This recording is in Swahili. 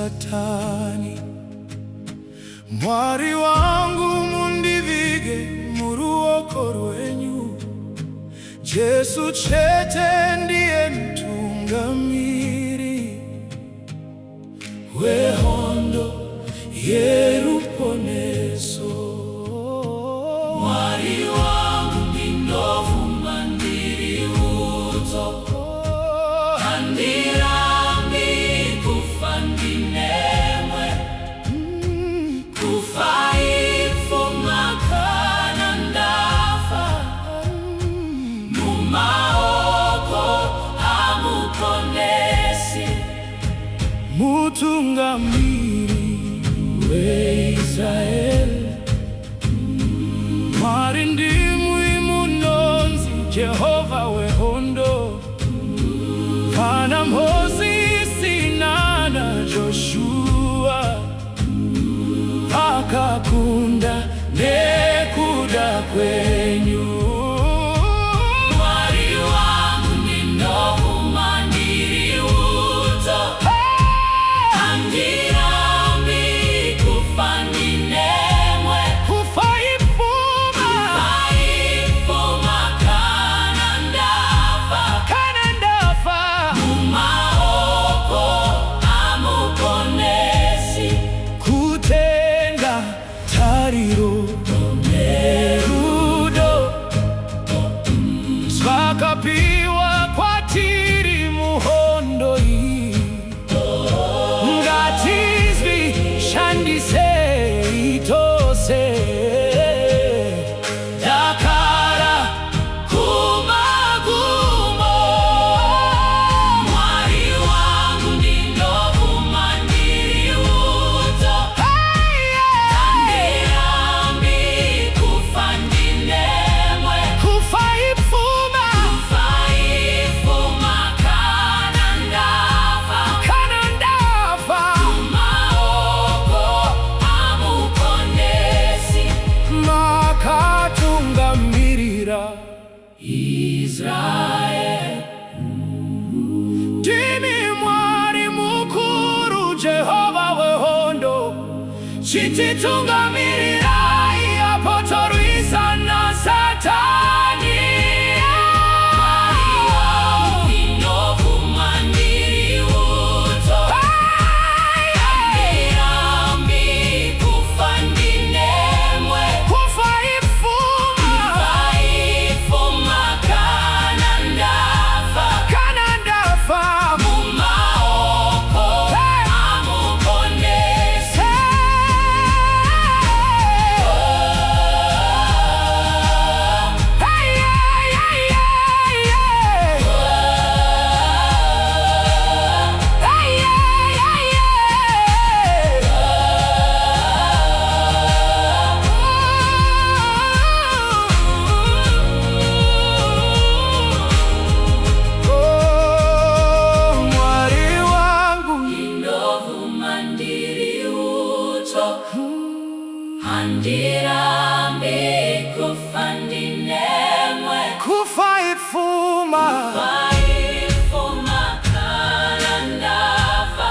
Satani. Mwari wangu mundivige muruoko rwenyu, Jesu chete ndiye mtungamiri wehondo yeruponeso. Mwari wangu ndinofuma ndiri uto, andirambi kufa ndinemwe, kufa ifo makana ndafa, mumaoko amukonesi, mutungamiri weIsraeli. Mwari ndimwi munonzi Jehova wehondo, pana Mozisi na Joshua, pakakunda nekuda kwenyu. Mwari wangu ndinofuma ndiri uto, andirambi kufa ndinemwe, kufa ifuma kana ndafa, mumaoko amukonesi, kutenga tariro nerudo, zvakapiwa kwatiri muhondo iyi, ngatizvishandisei tose. Dakara kumagumo, Mwari wangu ndinofuma ndiri uto, andirambi kufa ndinemwe, kufa ifuma kana ndafa, mumaoko amukonesi, makatungamirira Israeli. Ndimi Mwari mukuru Jehova wehondo, chititungamirai apotorwisana Satani. Mwari wangu ndinofuma ndiri uto, andirambi kufa ndinemwe, kufa ifuma kana ndafa, mumaoko amukonesi. Mwari wangu ndinofuma ndiri uto, andirambi kufa ndinemwe, kufa ifuma kana ndafa.